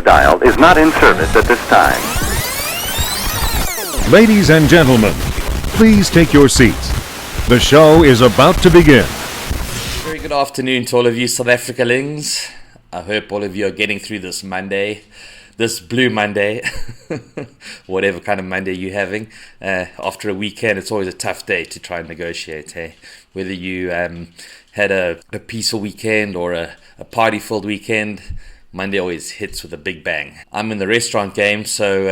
dialed is not in service at this time. Ladies and gentlemen, please take your seats. The show is about to begin. Very good afternoon to all of you South Africalings. I hope all of you are getting through this Monday, this Blue Monday, whatever kind of Monday you're having. After a weekend, it's always a tough day to try and negotiate, hey? Whether you had a peaceful weekend or a party-filled weekend, Monday always hits with a big bang. I'm in the restaurant game, so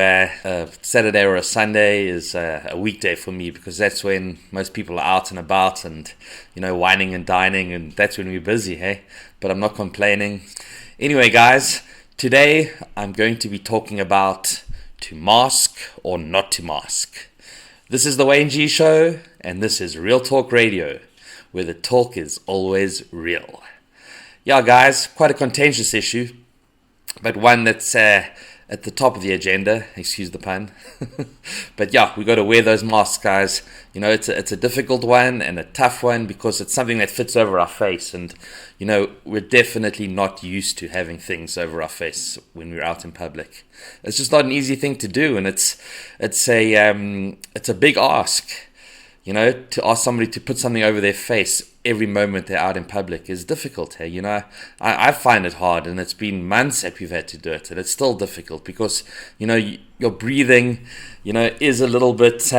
Saturday or a Sunday is a weekday for me because that's when most people are out and about and, you know, whining and dining, and that's when we're busy, hey? But I'm not complaining. Anyway, guys, today I'm going to be talking about to mask or not to mask. This is the Wayne G Show, and this is Real Talk Radio, where the talk is always real. Yeah, guys, quite a contentious issue, but one that's at the top of the agenda, excuse the pun. But yeah, we got to wear those masks, guys. You know, it's a difficult one and a tough one because it's something that fits over our face, and you know, we're definitely not used to having things over our face when we're out in public. It's just not an easy thing to do, and it's a big ask. You know, to ask somebody to put something over their face every moment they're out in public is difficult. Hey, you know, I find it hard, and it's been months that we've had to do it, and it's still difficult because, you know, your breathing, you know, is a little bit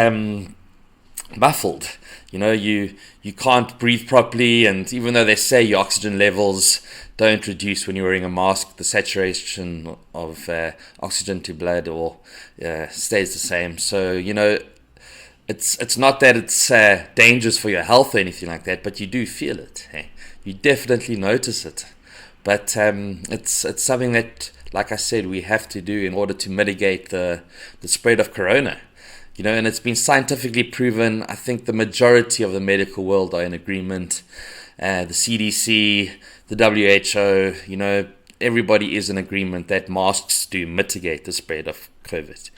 muffled. You know, you can't breathe properly, and even though they say your oxygen levels don't reduce when you're wearing a mask, the saturation of oxygen to blood stays the same. So, you know, It's not that it's dangerous for your health or anything like that, but you do feel it. Hey? You definitely notice it. But it's something that, like I said, we have to do in order to mitigate the spread of corona. You know, and it's been scientifically proven. I think the majority of the medical world are in agreement. The CDC, the WHO, you know, everybody is in agreement that masks do mitigate the spread of COVID.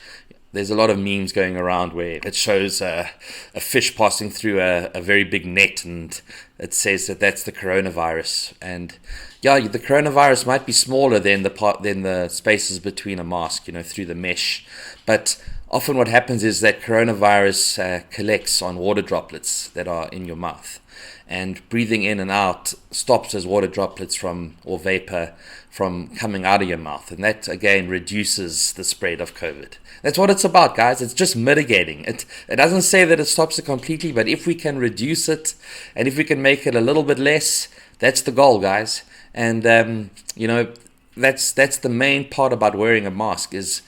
There's a lot of memes going around where it shows a fish passing through a very big net, and it says that that's the coronavirus. And yeah, the coronavirus might be smaller than the spaces between a mask, you know, through the mesh. But often what happens is that coronavirus collects on water droplets that are in your mouth. And breathing in and out stops those water droplets or vapor from coming out of your mouth. And that, again, reduces the spread of COVID. That's what it's about, guys. It's just mitigating. It doesn't say that it stops it completely, but if we can reduce it and if we can make it a little bit less, that's the goal, guys. And, you know, that's the main part about wearing a mask is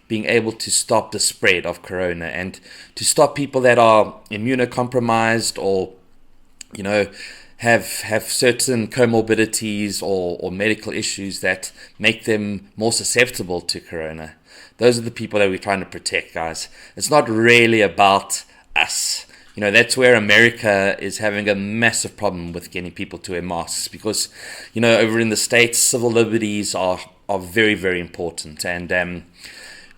being able to stop the spread of corona and to stop people that are immunocompromised or, you know, have certain comorbidities or medical issues that make them more susceptible to corona. Those are the people that we're trying to protect, guys. It's not really about us. You know, that's where America is having a massive problem with getting people to wear masks because, you know, over in the States, civil liberties are very, very important. And,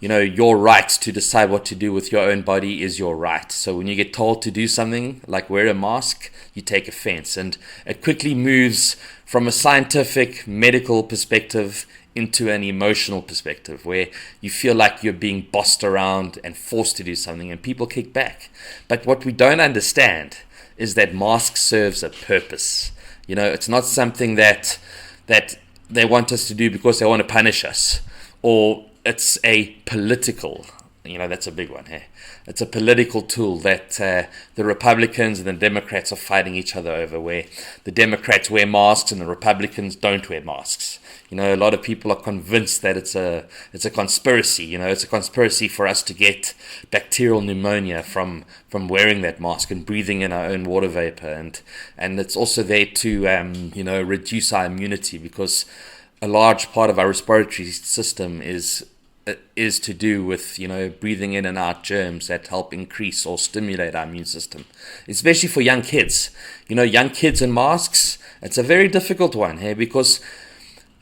you know, your right to decide what to do with your own body is your right. So when you get told to do something like wear a mask, you take offense. And it quickly moves from a scientific, medical perspective into an emotional perspective where you feel like you're being bossed around and forced to do something, and people kick back. But what we don't understand is that mask serves a purpose. You know, it's not something that they want us to do because they want to punish us, or it's a political, you know, that's a big one here. It's a political tool that the Republicans and the Democrats are fighting each other over, where the Democrats wear masks and the Republicans don't wear masks. You know, a lot of people are convinced that it's a conspiracy. You know, it's a conspiracy for us to get bacterial pneumonia from wearing that mask and breathing in our own water vapor, and it's also there to you know, reduce our immunity because a large part of our respiratory system is to do with, you know, breathing in and out germs that help increase or stimulate our immune system, especially for young kids. You know, young kids and masks, it's a very difficult one here because,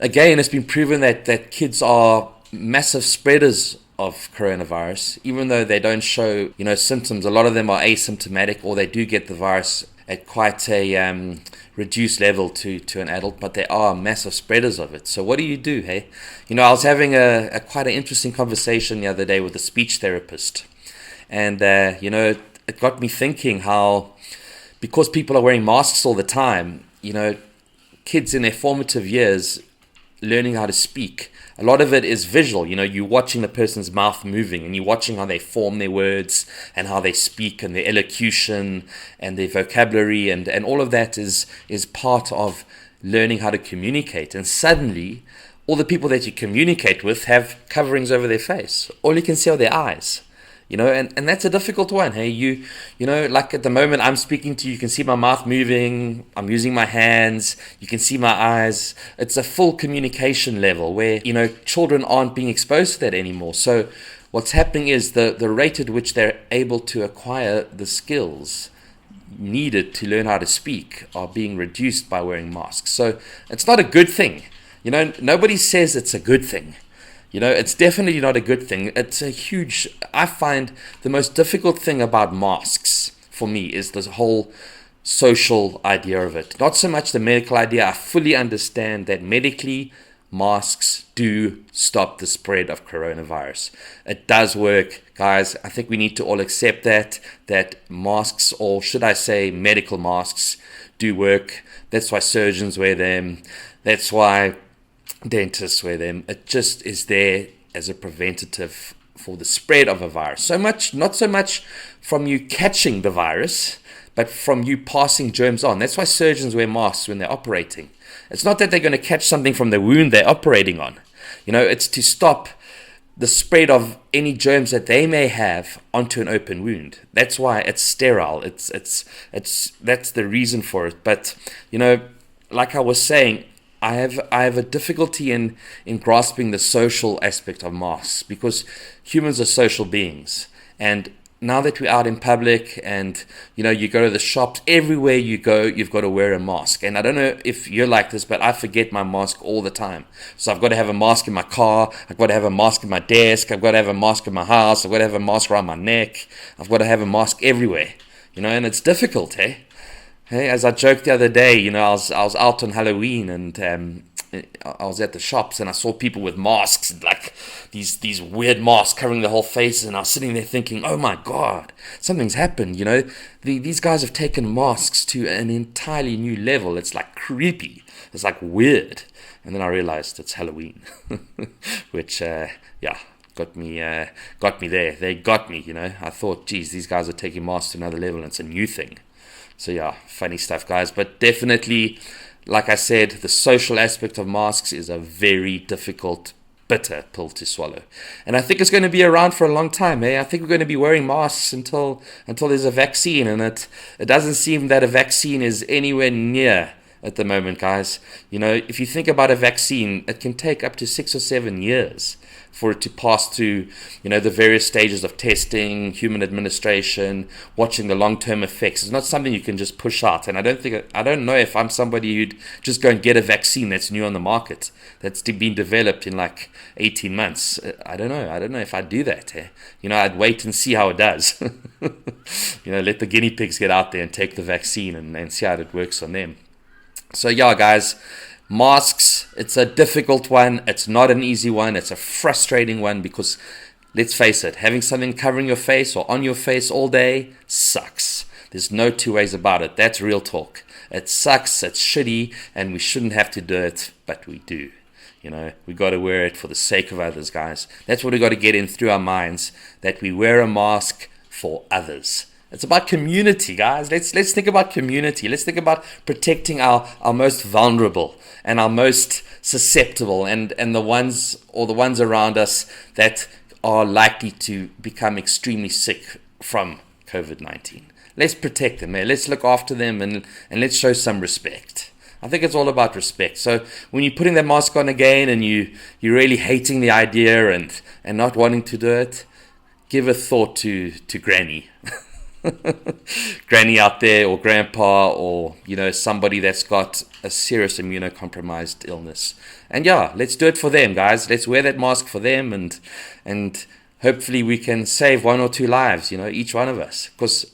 again, it's been proven that kids are massive spreaders of coronavirus, even though they don't show, you know, symptoms. A lot of them are asymptomatic, or they do get the virus at quite a reduced level to an adult, but they are massive spreaders of it. So what do you do, hey? I was having a quite an interesting conversation the other day with a speech therapist. And, it got me thinking how, because people are wearing masks all the time, kids in their formative years learning how to speak, a lot of it is visual. You're watching the person's mouth moving, and you're watching how they form their words and how they speak and their elocution and their vocabulary, and all of that is part of learning how to communicate. And suddenly, all the people that you communicate with have coverings over their face. All you can see are their eyes. And that's a difficult one. Hey, like at the moment I'm speaking to you, you can see my mouth moving, I'm using my hands, you can see my eyes. It's a full communication level where, children aren't being exposed to that anymore. So what's happening is the rate at which they're able to acquire the skills needed to learn how to speak are being reduced by wearing masks. So it's not a good thing. Nobody says it's a good thing. It's definitely not a good thing. I find the most difficult thing about masks for me is this whole social idea of it. Not so much the medical idea. I fully understand that medically, masks do stop the spread of coronavirus. It does work, guys. I think we need to all accept that masks, or should I say medical masks, do work. That's why surgeons wear them. That's why dentists wear them. It just is there as a preventative for the spread of a virus. Not so much from you catching the virus, but from you passing germs on. That's why surgeons wear masks when they're operating. It's not that they're going to catch something from the wound they're operating on. It's to stop the spread of any germs that they may have onto an open wound. That's why it's sterile. That's the reason for it. But like I was saying, I have a difficulty in grasping the social aspect of masks, because humans are social beings. And now that we're out in public and, you go to the shops, everywhere you go, you've got to wear a mask. And I don't know if you're like this, but I forget my mask all the time. So I've got to have a mask in my car. I've got to have a mask in my desk. I've got to have a mask in my house. I've got to have a mask around my neck. I've got to have a mask everywhere, and it's difficult, eh? Hey, as I joked the other day, I was out on Halloween, and I was at the shops and I saw people with masks, like these weird masks covering their whole face, and I was sitting there thinking, oh my God, something's happened. These guys have taken masks to an entirely new level. It's like creepy. It's like weird. And then I realized it's Halloween, which got me there. They got me. I thought, geez, these guys are taking masks to another level, and it's a new thing. So yeah, funny stuff, guys. But definitely, like I said, the social aspect of masks is a very difficult, bitter pill to swallow. And I think it's going to be around for a long time, I think we're going to be wearing masks until there's a vaccine. And it doesn't seem that a vaccine is anywhere near at the moment, guys. If you think about a vaccine, it can take up to 6 or 7 years for it to pass through, the various stages of testing, human administration, watching the long-term effects. It's not something you can just push out. And I don't know if I'm somebody who'd just go and get a vaccine that's new on the market, that's been developed in like 18 months. I don't know if I'd do that. I'd wait and see how it does. Let the guinea pigs get out there and take the vaccine and see how it works on them. So yeah, guys, masks, it's a difficult one. It's not an easy one. It's a frustrating one, because let's face it, having something covering your face or on your face all day sucks. There's no two ways about it. That's real talk. It sucks, it's shitty, and we shouldn't have to do it, but we do. We got to wear it for the sake of others, guys. That's what we got to get in through our minds, that we wear a mask for others. It's about community, guys. Let's think about community. Let's think about protecting our most vulnerable and our most susceptible, and the ones around us that are likely to become extremely sick from COVID-19. Let's protect them, Let's look after them, and let's show some respect. I think it's all about respect. So when you're putting that mask on again and you're really hating the idea and not wanting to do it, give a thought to Granny. Granny out there, or Grandpa, or somebody that's got a serious immunocompromised illness. And yeah, let's do it for them, guys. Let's wear that mask for them, and hopefully we can save 1 or 2 lives, each one of us. Because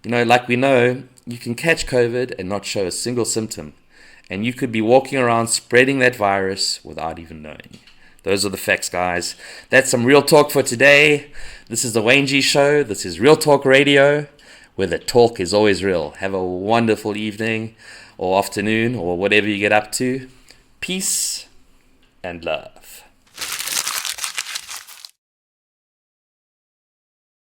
Like we know, you can catch COVID and not show a single symptom. And you could be walking around spreading that virus without even knowing. Those are the facts, guys. That's some real talk for today. This is the Wayne G Show. This is Real Talk Radio, where the talk is always real. Have a wonderful evening or afternoon or whatever you get up to. Peace and love.